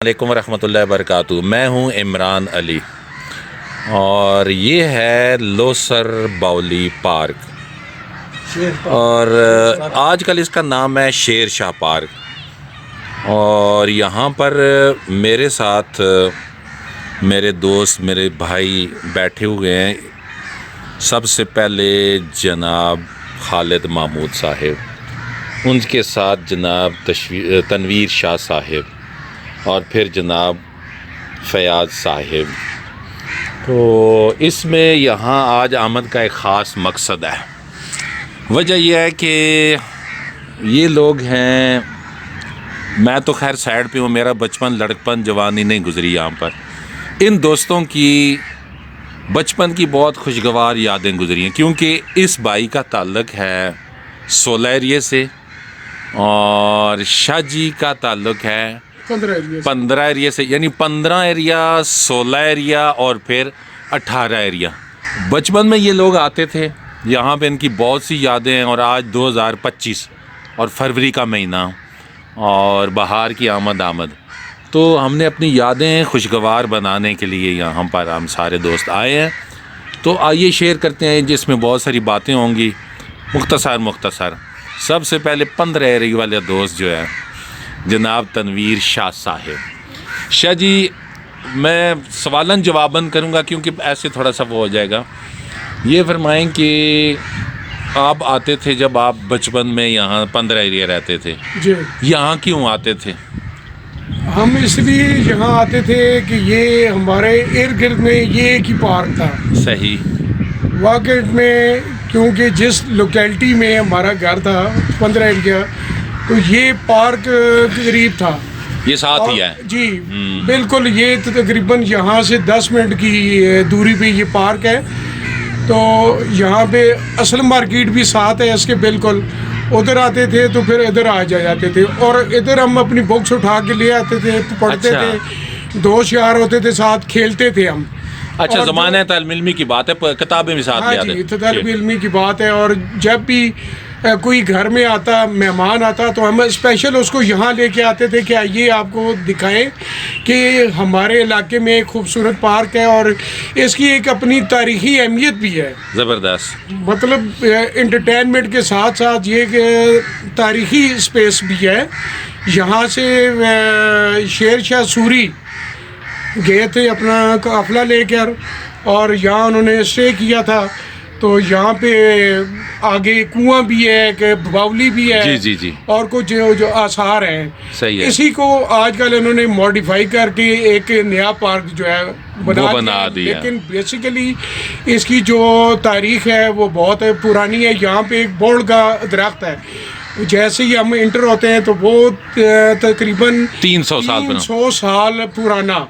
علیکم ورحمۃ اللہ وبرکاتہ. میں ہوں عمران علی اور یہ ہے لوسر باولی پارک، اور آج کل اس کا نام ہے شیر شاہ پارک. اور یہاں پر میرے ساتھ میرے دوست، میرے بھائی بیٹھے ہوئے ہیں. سب سے پہلے جناب خالد محمود صاحب، ان کے ساتھ جناب تنویر شاہ صاحب، اور پھر جناب فیاض صاحب. تو اس میں یہاں آج آمد کا ایک خاص مقصد ہے. وجہ یہ ہے کہ یہ لوگ ہیں، میں تو خیر سائڈ پہ ہوں، میرا بچپن لڑکپن جوانی نہیں گزری یہاں پر. ان دوستوں کی بچپن کی بہت خوشگوار یادیں گزری ہیں، کیونکہ اس بھائی کا تعلق ہے 16 ایریے سے اور شاہ جی کا تعلق ہے 15 ایریا سے، یعنی 15 ایریا، 16 ایریا اور پھر 18 ایریا. بچپن میں یہ لوگ آتے تھے یہاں پہ، ان کی بہت سی یادیں ہیں. اور آج 2025 اور فروری کا مہینہ اور بہار کی آمد، تو ہم نے اپنی یادیں خوشگوار بنانے کے لیے یہاں پر ہم سارے دوست آئے ہیں. تو آئیے شیئر کرتے ہیں، جس میں بہت ساری باتیں ہوں گی. مختصر سب سے پہلے 15 ایریا والے دوست جو ہے جناب تنویر شاہ صاحب. شاہ جی، میں سوالن جواباً کروں گا کیونکہ ایسے تھوڑا سا وہ ہو جائے گا. یہ فرمائیں کہ آپ آتے تھے جب آپ بچپن میں یہاں 15 ایریا رہتے تھے، جی، یہاں کیوں آتے تھے؟ ہم اس لیے یہاں آتے تھے کہ یہ ہمارے ارد گرد میں یہ ایک ہی پارک تھا. صحیح. واقع میں کیونکہ جس لوکیلٹی میں ہمارا گھر تھا 15 ایریا، تو یہ پارک قریب تھا. یہ ساتھ ہی ہے. جی بالکل، یہ تقریباً یہاں سے 10 منٹ کی دوری پہ یہ پارک ہے. تو یہاں پہ اصل مارکیٹ بھی ساتھ ہے اس کے بالکل. ادھر آتے تھے تو پھر ادھر آ جاتے تھے، اور ادھر ہم اپنی بکس اٹھا کے لے آتے تھے، پڑھتے تھے، دوست یار ہوتے تھے، ساتھ کھیلتے تھے ہم. اچھا، زمانہ طالب علمی کی بات ہے، کتابیں بھی ساتھ لے آتے. جی، طالب علمی کی بات ہے. اور جب بھی کوئی گھر میں آتا، مہمان آتا، تو ہم اسپیشل اس کو یہاں لے کے آتے تھے کہ آئیے آپ کو دکھائیں کہ ہمارے علاقے میں ایک خوبصورت پارک ہے اور اس کی ایک اپنی تاریخی اہمیت بھی ہے. زبردست. مطلب انٹرٹینمنٹ کے ساتھ ساتھ یہ کہ تاریخی اسپیس بھی ہے. یہاں سے شیر شاہ سوری گئے تھے اپنا قافلہ لے کر، اور یہاں انہوں نے اسٹے کیا تھا. تو یہاں پہ آگے کنواں بھی ہے، کہ باولی بھی ہے. جی. اور کچھ جو آثار ہیں. صحیح ہے. اسی کو آج کل انہوں نے موڈیفائی کر کے ایک نیا پارک جو ہے بنا دیا. لیکن بیسیکلی اس کی جو تاریخ ہے وہ بہت پرانی ہے. یہاں پہ ایک بوڑ کا درخت ہے، جیسے ہی ہم انٹر ہوتے ہیں تو وہ تقریباً 300 سال پرانا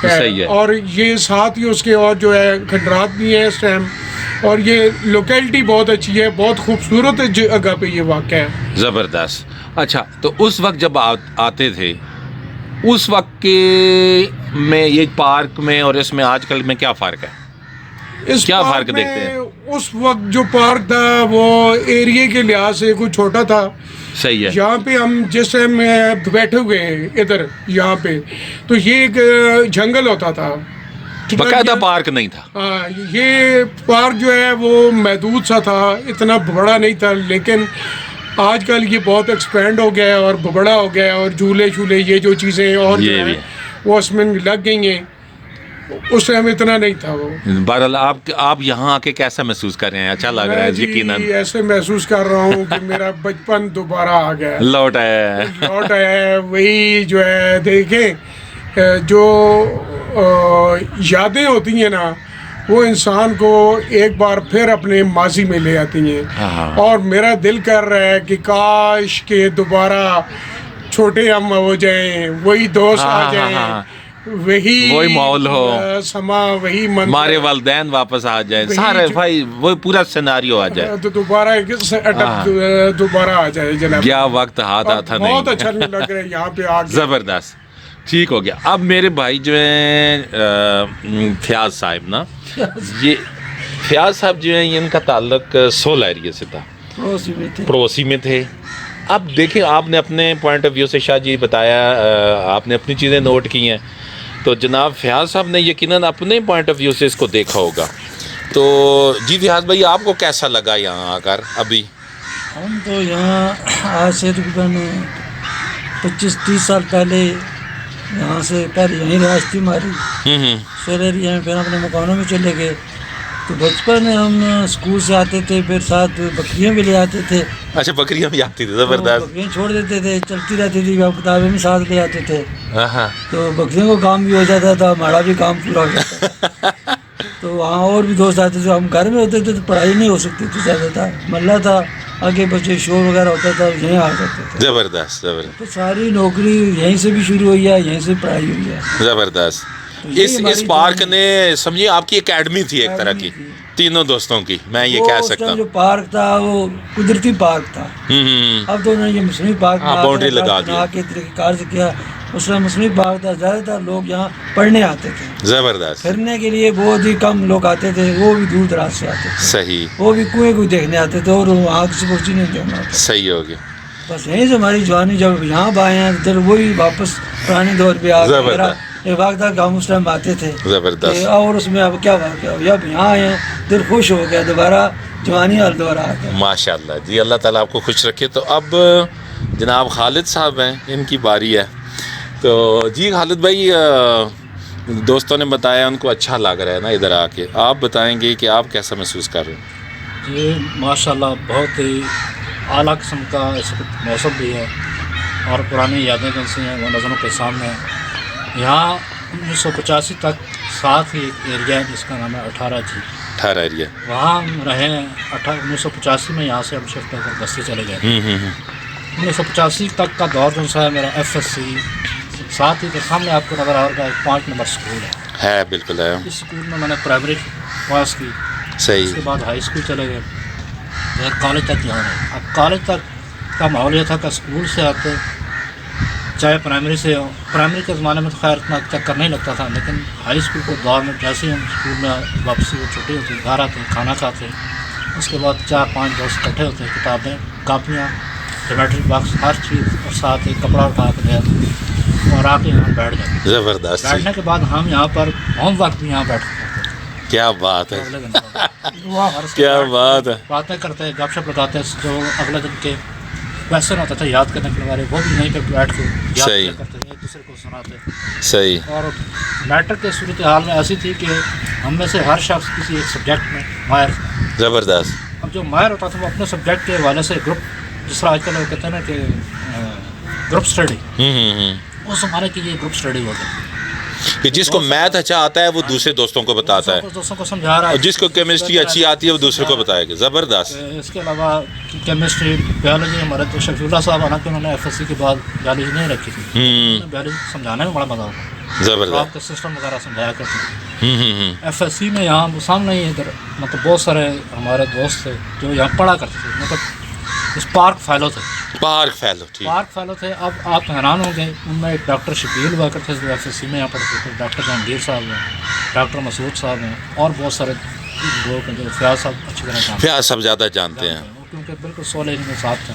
ہے. اور یہ ساتھ ہی اس کے اور جو ہے کھنڈرات بھی ہیں اس ٹائم. اور یہ لوکیلٹی بہت اچھی ہے، بہت خوبصورت جگہ پہ یہ واقع ہے. زبردست. اچھا، تو اس وقت جب آتے تھے، اس وقت کے میں یہ پارک میں اور اس میں آج کل میں کیا فرق ہے؟ کیا فرق دیکھتے ہیں؟ اس وقت جو پارک تھا وہ ایریے کے لحاظ سے کچھ چھوٹا تھا. صحیح ہے. یہاں پہ ہم جس ٹائم بیٹھے ہوئے ہیں ادھر یہاں پہ، تو یہ ایک جنگل ہوتا تھا، باقاعدہ پارک نہیں تھا. یہ پارک جو ہے وہ محدود سا تھا، اتنا بڑا نہیں تھا. لیکن آج کل یہ بہت ایکسپینڈ ہو گیا ہے اور بڑا ہو گیا ہے، اور جھولے یہ جو چیزیں اور جو ہیں وہ اس میں لگ گئی ہیں. اس ٹائم اتنا نہیں تھا وہ. بہرحال آپ یہاں آ کے کیسا محسوس کر رہے ہیں؟ اچھا لگ رہا ہے؟ یقیناً ایسے محسوس کر رہا ہوں کہ میرا بچپن دوبارہ آ گیا، لوٹ آیا ہے. وہی جو ہے دیکھیں، جو یادیں ہوتی ہیں نا، وہ انسان کو ایک بار پھر اپنے ماضی میں لے آتی ہیں. اور میرا دل کر رہا ہے کہ کاش کہ دوبارہ چھوٹے ہم ہو جائیں، وہی دوست آ جائیں، وہی ماحول ہو، سما وہی ہمارے والدین واپس آ جائیں، سارے بھائی وہی پورا سیناریو آ جائے، تو دوبارہ آ جائے. جناب کیا وقت ہاتھ آتا نہیں. بہت اچھا لگ رہا ہے یہاں پہ آ کے. زبردست. ٹھیک ہو گیا. اب میرے بھائی جو ہیں فیاض صاحب نا، یہ فیاض صاحب جو ہیں ان کا تعلق 16 ایریا سے تھا، پڑوسی میں تھے. اب دیکھیں آپ نے اپنے پوائنٹ آف ویو سے شاہ جی بتایا, آپ نے اپنی چیزیں نوٹ کی ہیں, تو جناب فیاض صاحب نے یقیناً اپنے پوائنٹ آف ویو سے اس کو دیکھا ہوگا. تو جی فیاض بھائی آپ کو کیسا لگا یہاں آ کر؟ ابھی ہم تو یہاں آج سے تقریباً 25-30 سال پہلے یہاں سے پہلے یہیں رہائش تھی ہماری, شہر ایریا میں, پھر اپنے مکانوں میں چلے گئے. تو بچپن میں ہم اسکول سے آتے تھے, پھر ساتھ بکریاں بھی لے آتے تھے. اچھا بکریاں بھی آتی تھی, تو زبردست. بکریاں چھوڑ دیتے تھے, چلتی رہتی تھی, کتابیں بھی ساتھ لے آتے تھے. ہاں تو بکریوں کا کام بھی ہو جاتا تھا, ہمارا بھی کام پورا ہو جاتا تھا. تو وہاں اور بھی دوست آتے تھے. ہم گھر میں ہوتے تھے تو پڑھائی نہیں ہو سکتی تھی زیادہ تر, محلہ تھا, آگے بچے شور وغیرہ ہوتا تھا, یہیں آ جاتے تھے. زبردست زبردست تو ساری نوکری یہیں سے بھی شروع ہوئی ہے, یہیں سے پڑھائی ہوئی ہے. زبردست. تو یہی اس ہماری پارک جوانی نے سمجھیے آپ کی اکیڈمی تھی ایک طرح کی, تھی. تینوں دوستوں کی, میں یہ وہ کہہ اس سکتا ٹائم ہوں. جو پارک تھا وہ قدرتی پارک تھا. اب تو انہوں نے یہ مصنوعی پارک ہاں, باؤنڈری لگا دیا. بنا کے طریقہ کار سے کیا. اس میں مصنوعی پارک تھا, زیادہ تر لوگ یہاں پڑھنے آتے تھے. زبردست. پھرنے کے لیے بہت ہی کم لوگ آتے تھے, وہ بھی دور دراز سے آتے تھے. صحیح وہ بھی کنویں کو دیکھنے آتے تھے, اور وہاں کسی کو نہیں دیکھنا ہوتا. صحیح ہو گیا. بس یہیں سے ہماری جوانی, جب یہاں آئے ہیں پھر وہی واپس پرانے دور پہ آ گئے. میرا ایک وقت تھا کہ ہم اس ٹائم آتے تھے زبردست. اور اس میں اب کیا واقعہ ہو, اب یہاں آئے ہیں دل خوش ہو گیا, دوبارہ جوانی اور دوبارہ آ گیا. ماشاء اللہ جی, اللہ تعالیٰ آپ کو خوش رکھے. تو اب جناب خالد صاحب ہیں, ان کی باری ہے. تو جی خالد بھائی, دوستوں نے بتایا ان کو اچھا لگ رہا ہے نا ادھر آ کے, آپ بتائیں گے کہ آپ کیسا محسوس کر رہے ہیں؟ جی ماشاء اللہ, بہت ہی اعلیٰ قسم کا اس وقت موسم بھی ہے, اور پرانی یادیں جیسی ہیں وہ نظروں کے سامنے ہیں. یہاں 1985 تک ساتھ ہی ایک ایریا ہے جس کا نام ہے 18 جی, 18 ایریا, وہاں ہم رہے ہیں. 1985 میں یہاں سے ہم شفٹ ہو کر بستی چلے گئے. 1985 تک کا دور جو سا ہے میرا FSC, ساتھ ہی کے سامنے آپ کو نظر آ رہا ہے 5 نمبر اسکول ہے. بالکل ہے. اس اسکول میں میں نے پرائمری پاس کی, صحیح. اس کے بعد ہائی اسکول چلے گئے, کالج تک یہاں رہے. اب کالج تک کا ماحول یہ تھا کہ اسکول سے آتے, چاہے پرائمری کے زمانے میں تو خیر اتنا چکر نہیں لگتا تھا, لیکن ہائی اسکول کے دور میں جیسے ہی ہم اسکول میں واپسی وہ چھٹی ہوتی, گھر آتے, کھانا کھاتے, اس کے بعد 4-5 دوست اکٹھے ہوتے, کتابیں, کاپیاں, جیومیٹری باکس, ہر چیز, اور ساتھ ایک کپڑا اٹھا کے دیا اور آ کے یہاں بیٹھ جاتے. زبردست. بیٹھنے کے بعد ہم یہاں پر ہوم ورک بھی یہاں بیٹھتے تھے. کیا بات ہے, اور کیا بات ہے. باتیں کرتے, گپ شپ لگاتے, جو اگلے دن کے کویشچن ہوتا تھا یاد کرنے کے بارے, وہ بھی یہیں پہ بیٹھ کے یاد کرتے تھے, ایک دوسرے کو سناتے. صحیح. اور میٹرک کے صورتحال میں ایسی تھی کہ ہم میں سے ہر شخص کسی ایک سبجیکٹ میں ماہر تھا. زبردست. اب جو ماہر ہوتا تھا وہ اپنے سبجیکٹ کے حوالے سے گروپ, جس طرح آج کل کہتے ہیں نا کہ گروپ اسٹڈی, اس زمانے کی یہ گروپ اسٹڈی ہوتی ہے کہ جس کو میتھ اچھا آتا ہے وہ دوسرے دوستوں کو بتاتا ہے, دوستوں کو سمجھا رہا ہے, اور جس کو کیمسٹری اچھی آتی ہے وہ دوسرے کو بتائے گا. زبردست. اس کے علاوہ کیمسٹری, بیولوجی, ہمارے تو شفیع اللہ صاحب, حالانکہ انہوں نے FSC کے بعد بیولوجی نہیں رکھی تھی, بیولوجی سمجھانے میں بڑا مزہ ہوتا, زبردست. آپ کے سسٹم وغیرہ سمجھایا کرتے تھے. FSC میں یہاں سامنے ہی ادھر مطلب بہت سارے ہمارے دوست تھے جو یہاں پڑھا کرتے تھے, مطلب اسپارک فیلو تھے. پارک فیلو, ٹھیک. پارک فیلو تھے. اب آپ حیران ہوں گے, ان میں ایک ڈاکٹر شکیل ہوا کرتے تھے جو FSC میں یہاں پڑھتے تھے, ڈاکٹر جہانگیر صاحب ہیں, ڈاکٹر مسعود صاحب ہیں, اور بہت سارے لوگ ہیں جو فیاض صاحب اچھی طرح جانتے ہیں. فیاض صاحب زیادہ جانتے ہیں, کیونکہ بالکل 16 میں ساتھ تھے.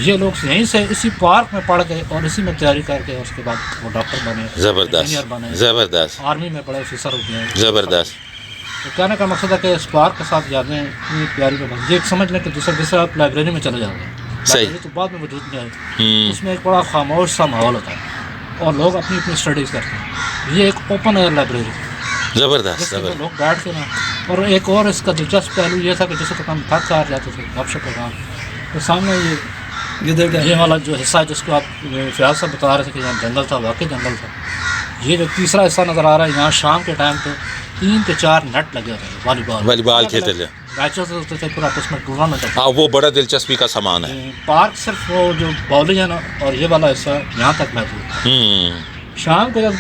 یہ لوگ یہیں سے اسی پارک میں پڑھ گئے اور اسی میں تیاری کر کے اس کے بعد وہ ڈاکٹر بنے, زبردست. انجینئر بنے, زبردست. آرمی میں بڑے آفیسر ہو گئے. زبردست. تو کہنے کا مقصد ہے کہ اس پارک کے ساتھ جاتے ہیں اتنی پیاری میں, یہ سمجھ لیں کہ دوسرے آپ لائبریری میں چلے جاتے ہیں. صحیح. تو بعد میں وجود میں آئی, اس میں ایک بڑا خاموش سا ماحول ہوتا ہے اور لوگ اپنی اپنی اسٹڈیز کرتے ہیں. یہ ایک اوپن ایئر لائبریری, زبردست. جس میں لوگ بیٹھ کے نا. اور ایک اور اس کا دلچسپ پہلو یہ تھا کہ جیسے کہ ہم تھک کر جاتے تھے گپ شپ لگا, تو سامنے یہ والا جو حصہ ہے جس کو آپ فیاض صاحب بتا رہے تھے کہ یہاں جنگل تھا, واقعی جنگل تھا. یہ جو تیسرا حصہ نظر آ رہا ہے, یہاں شام کے ٹائم پہ 3 سے 4 نیٹ لگے ہوتے ہیں, والی بال کھیلتے تھے, میچز ہوتے تھے, پورا آپس میں ٹورنامنٹ ہوتا. ہاں وہ بڑا دلچسپی کا سامان ہے. پارک صرف وہ جو باؤلی ہے نا اور یہ والا حصہ یہاں تک محدود ہے. شام کو جب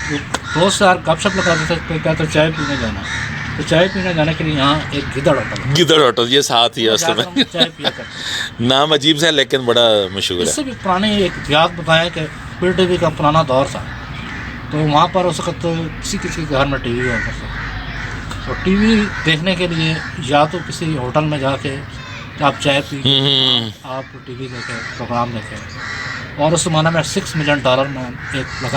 دوست یار گپ شپ لگاتے تھے تو کہتے چائے پینے جانا, تو چائے پینے جانے کے لیے یہاں ایک گدڑ ہوٹل ہے. گدڑ ہوٹل, یہ ساتھ ہی ہے اس میں, چائے پیا کرتے. نام عجیب سے لیکن بڑا مشہور اس ہے. سے بھی پرانی ایک یاد بتائیں کہ PTV کا پرانا دور تھا, تو وہاں پر اس وقت کسی کے گھر میں TV ہوا کرتا تھا. تو TV دیکھنے کے لیے یا تو کسی ہوٹل میں جا کے آپ چائے پی آپ ٹی وی دیکھیں پروگرام دیکھیں. اور اس زمانہ میں $6 ملین میں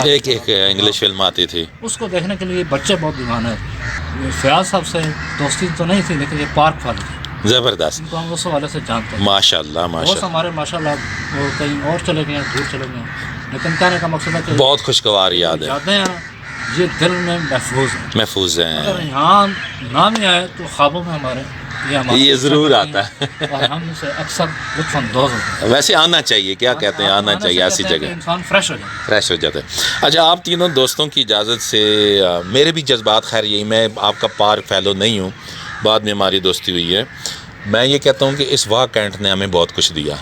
ایک انگلش فلم آتی تھی. اس کو دیکھنے کے لیے بچے بہت دیوانے تھے. فیاض صاحب سے دوستی تو نہیں تھی لیکن یہ پارک والے تھے زبردست. ان کو ہم اس حوالے سے جانتے ہیں. ماشاء اللہ ماشاء بہت اللہ. ہمارے ماشاء اللہ وہ کہیں اور چلے گئے ہیں, دور چلے گئے ہیں, لیکن کہنے کا مقصد ہے کہ بہت خوشگوار یاد ہے. یادیں ہیں یہ دل میں محفوظ ہیں. محفوظ ہیں. اگر یہاں نام ہی آئے تو خوابوں میں ہمارے یہ ضرور آتا ہے. اور ہم اسے اکثر لطف اندوز ہوتے ہیں. ویسے آنا چاہیے, کیا کہتے ہیں, آنا چاہیے ایسی جگہ, انسان فریش ہو جائے. فریش ہو جاتا ہے. اچھا آپ تینوں دوستوں کی اجازت سے میرے بھی جذبات خیر یہی, میں آپ کا پارک فیلو نہیں ہوں, بعد میں ہماری دوستی ہوئی ہے. میں یہ کہتا ہوں کہ اس واہ کینٹ نے ہمیں بہت کچھ دیا.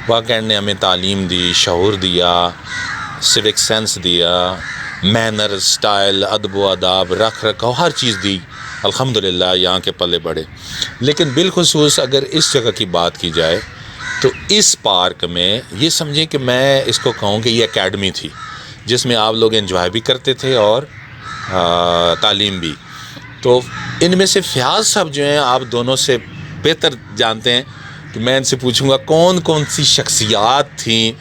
واہ کینٹ نے ہمیں تعلیم دی, شعور دیا, سوک سینس دیا, مینر, سٹائل, ادب و آداب, رکھ رکھاؤ, ہر چیز دی. الحمدللہ یہاں کے پلے بڑے. لیکن بالخصوص اگر اس جگہ کی بات کی جائے تو اس پارک میں یہ سمجھیں کہ میں اس کو کہوں کہ یہ اکیڈمی تھی جس میں آپ لوگ انجوائے بھی کرتے تھے اور تعلیم بھی. تو ان میں سے فیاض صاحب جو ہیں آپ دونوں سے بہتر جانتے ہیں کہ میں ان سے پوچھوں گا کون کون سی شخصیات تھیں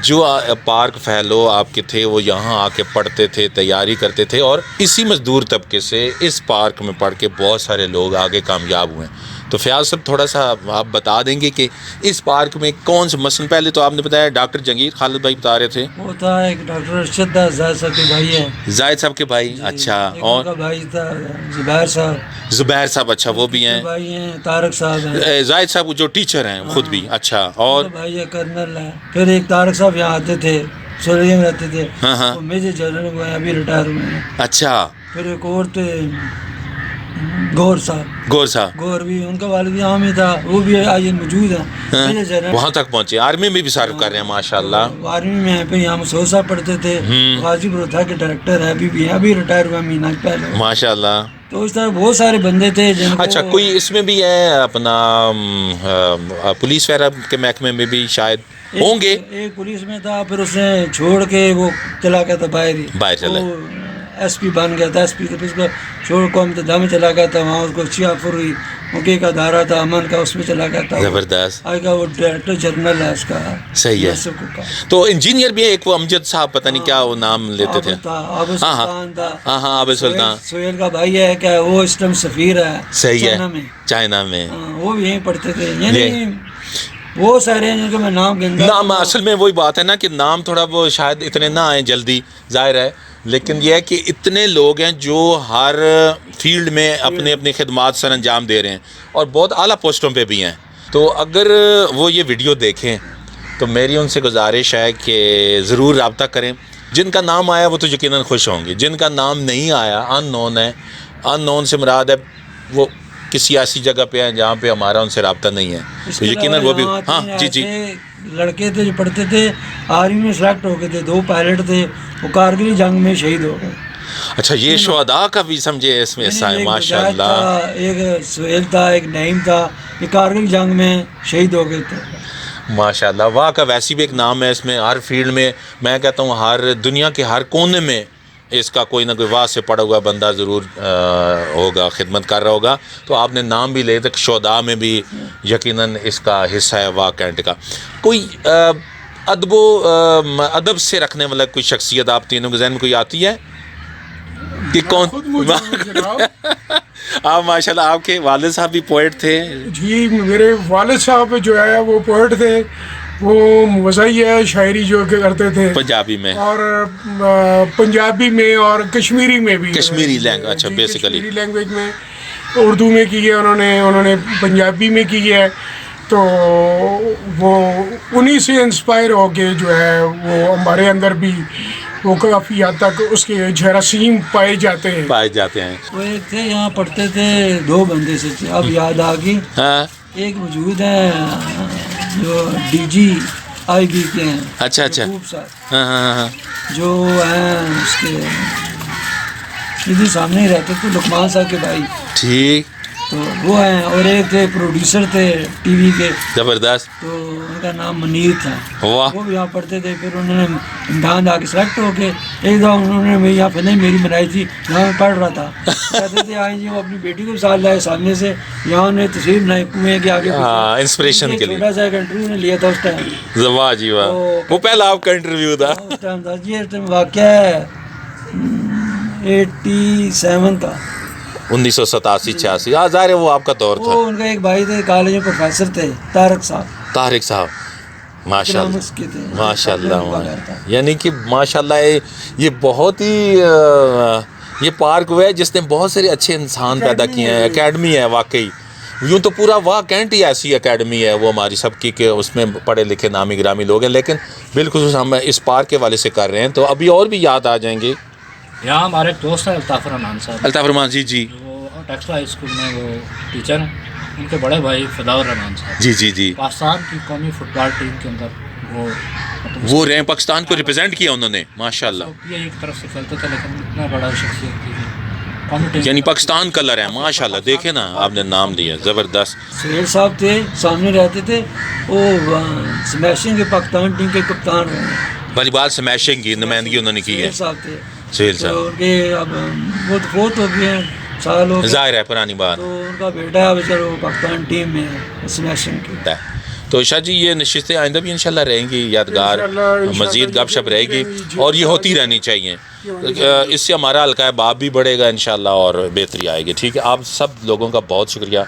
جو پارک فیلو آپ کے تھے, وہ یہاں آ کے پڑھتے تھے, تیاری کرتے تھے, اور اسی مزدور طبقے سے اس پارک میں پڑھ کے بہت سارے لوگ آگے کامیاب ہوئے ہیں. تو فیاض صاحب تھوڑا سا آپ بتا دیں گے کہ اس پارک میں کون سے, مثلاً پہلے تو آپ نے بتایا ڈاکٹر جہانگیر, خالد بھائی بتا رہے تھے وہ تھا ایک ڈاکٹر ارشد زاہد صاحب کے بھائی ہیں, زاہد صاحب کے بھائی. اچھا, اور بھائی تھا زبیر صاحب. زبیر صاحب, اچھا وہ بھی ہیں. بھائی ہیں طارق صاحب ہیں. زاہد صاحب جو ٹیچر ہیں خود بھی. اچھا, اور بھائی ہے کرنل ہیں. پھر ایک طارق صاحب یہاں آتے تھے, سوریا میں رہتے تھے, ہاں وہ میجر جنرل ہوئے ہیں, ابھی ریٹائر ہوئے ہیں. اچھا, پھر ایک اور تھے گور صاحب. گور صاحب, گور بھی ان کا والد یہاں میں تھا, وہ بھی آج موجود ہیں. وہاں تک پہنچے, آرمی میں بھی سرو کر رہے ہیں ماشاء اللہ. آرمی میں ہیں. پھر یہاں مسعود صاحب پڑھتے تھے, غازی پور کے ڈائریکٹر ہے, ابھی بھی ابھی ریٹائر ہوا مہینہ پہلے ماشاء اللہ. تو اس طرح بہت سارے بندے تھے جن کو. اچھا, کوئی اس میں بھی ہے اپنا پولیس وغیرہ کے محکمے میں بھی شاید ہوں گے. ایک پولیس میں تھا, پھر اس نے چھوڑ کے وہ چلا گیا تھا باہر چلے, ایس پی بن گیا تھا. ایس پی اس کو چھوڑ کو امتدا میں چلا گیا تھا, وہاں اس کو اچھی آفر ہوئی, موقع کا ادارہ تھا امن کا, اس میں چلا گیا تھا. زبردست. آج کا وہ ڈائریکٹر جنرل ہے اس کا. صحیح ہے. تو انجینئر بھی ایک وہ امجد صاحب, پتہ نہیں کیا وہ نام لیتے تھے. عابد سلطان تھا. ہاں عابد سلطان, سہیل کا بھائی ہے کہ وہ اس ٹائم سفیر ہے. صحیح ہے, چائنا میں. وہ بھی یہیں پڑھتے تھے. یعنی وہ سارے ہیں جن کو میں نام گنگا. نام اصل میں وہی بات ہے نا کہ نام تھوڑا وہ شاید اتنے نہ آئیں جلدی, ظاہر ہے, لیکن یہ ہے کہ اتنے لوگ ہیں جو ہر فیلڈ میں اپنے اپنی خدمات سر انجام دے رہے ہیں اور بہت اعلیٰ پوسٹوں پہ بھی ہیں. تو اگر وہ یہ ویڈیو دیکھیں تو میری ان سے گزارش ہے کہ ضرور رابطہ کریں. جن کا نام آیا وہ تو یقیناً خوش ہوں گے, جن کا نام نہیں آیا, ان نون ہے. ان نون سے مراد ہے وہ کسی ایسی جگہ پہ ہیں جہاں پہ ہمارا ان سے رابطہ نہیں ہے, تو یقیناً وہ بھی. ہاں جی. لڑکے تھے جو پڑھتے تھے, آرمی میں سلیکٹ ہو گئے تھے, 2 پائلٹ تھے, وہ کارگل جنگ میں شہید ہو گئے. اچھا, یہ شہداء کا بھی سمجھے اس میں حصہ ہے ماشاء اللہ. ایک سہیل تھا, ایک نعیم تھا, یہ کارگل جنگ میں شہید ہو گئے تھے ماشاء اللہ. واہ کا ویسی بھی ایک نام ہے اس میں, ہر فیلڈ میں میں کہتا ہوں ہر دنیا کے ہر کونے میں اس کا کوئی نہ کوئی واہ سے پڑا ہوا بندہ ضرور ہوگا, خدمت کر رہا ہوگا. تو آپ نے نام بھی لے تک, شہداء میں بھی یقیناً اس کا حصہ ہے واہ کینٹ کا. کوئی ادب سے رکھنے والا کوئی شخصیت آپ تینوں کے ذہن میں کوئی آتی ہے کہ کون؟ آپ ماشاء اللہ, آپ کے والد صاحب بھی پوئٹ تھے. جی, میرے والد صاحب جو ہے وہ پوئٹ تھے, وہ مزاحیہ شاعری جو کرتے تھے پنجابی میں, اور پنجابی میں اور کشمیری میں بھی. کشمیری لینگویج, اچھا, بیسیکلی کشمیری لینگویج میں اردو میں کی ہے انہوں نے پنجابی میں کی ہے. تو وہ انہی سے انسپائر ہو کے جو ہے وہ ہمارے اندر بھی وہ کافی حد تک اس کے جراثیم پائے جاتے ہیں. وہ ایک تھے یہاں پڑھتے تھے, 2 بندے سے تھے, اب یاد آ گئی. ایک موجود ہے جو ڈی جی آئی بی کے ہیں. اچھا, جو ہیں اس کے سیدھی سامنے ہی رہتے تھے, لقمان صاحب کے بھائی. ٹھیک. تو وہ ہیں، اور ایک تھے پروڈیوسر تھے ٹی وی کے، زبردست، تو ان کا نام منیر تھا، واہ، وہ بھی یہاں پڑھتے تھے. پھر انہوں نے امتحان آ کے سلیکٹ ہو کے ایک دفعہ انہوں نے یہاں فلم میری بنائی تھی، یہاں میں پڑھ رہا تھا. کہتے تھے آئیں جی، وہ اپنی بیٹی کو ساتھ لائے سامنے سے، یہاں انہیں تصویر بنائی کنویں کے آگے. ہاں انسپریشن کے لیے. چھوٹا سا ایک انٹرویو نے لیا تھا اس ٹائم. واہ جی واہ، وہ پہلا آپ کا انٹرویو تھا. اس ٹائم تھا جی، اس ٹائم واقعہ ہے 87 کا، 1987-86. ہاں ظاہر ہے وہ آپ کا دور تھا. وہ ان کا ایک بھائی تھے کالج میں پروفیسر تھے، طارق صاحب، طارق صاحب، ماشاء اللہ، اکنامکس کے تھے. ماشاء تھا. اللہ. یعنی کہ ماشاء اللہ یہ بہت ہی یہ پارک وہ ہے جس نے بہت سارے اچھے انسان پیدا کیے ہیں. اکیڈمی ہے واقعی، یوں تو پورا واہ کینٹ ہی ایسی اکیڈمی ہے وہ ہماری سب کی کہ اس میں پڑھے لکھے نامی گرامی لوگ ہیں، لیکن بالخصوص ہم اس پارک کے والے سے کر رہے ہیں تو ابھی اور بھی یاد آ جائیں گے. یہاں ہمارے ایک دوست ہیں الطاف رحمان صاحب، الطاف رحمان جی، جی وہ ٹیکسٹائل ہائی اسکول میں وہ ٹیچر ہیں. ان کے بڑے بھائی فداء الرحمان صاحب جی جی جی، پاکستان کی قومی فٹ بال ٹیم کے اندر وہ رہے پاکستان کو ریپرزینٹ کیا انہوں نے، ماشاء اللہ. یہ ایک طرف سے کھیلتے تھے لیکن اتنا بڑا شخصیت تھی قومی ٹیم. یعنی پاکستان کلر ہے، ماشاء اللہ. دیکھیں نا آپ نے نام لیا، زبردست. سہیل صاحب تھے سامنے رہتے تھے، وہ سمیشنگ کے پاکستان ٹیم کے کپتان رہے ہیں. والی بال سمیشنگ کی نمائندگی انہوں نے کی ہے. سہیل صاحب تھے. سہیل تو صاحب ان کے اب وہ تو فوت ہو گئے ہیں، سال ہو گئے. ظاہر ہے پرانی بات تو ان کا بیٹا ہے بیچارہ وہ پاکستان ٹیم میں ہے سمیشنگ کی. ہے. تو شاہ جی یہ نشستیں آئندہ بھی انشاءاللہ رہیں گی یادگار، مزید گپ شپ رہے گی اور یہ ہوتی رہنی چاہیے. اس سے ہمارا حلقہ باب بھی بڑھے گا انشاءاللہ اور بہتری آئے گی. ٹھیک ہے، آپ سب لوگوں کا بہت شکریہ.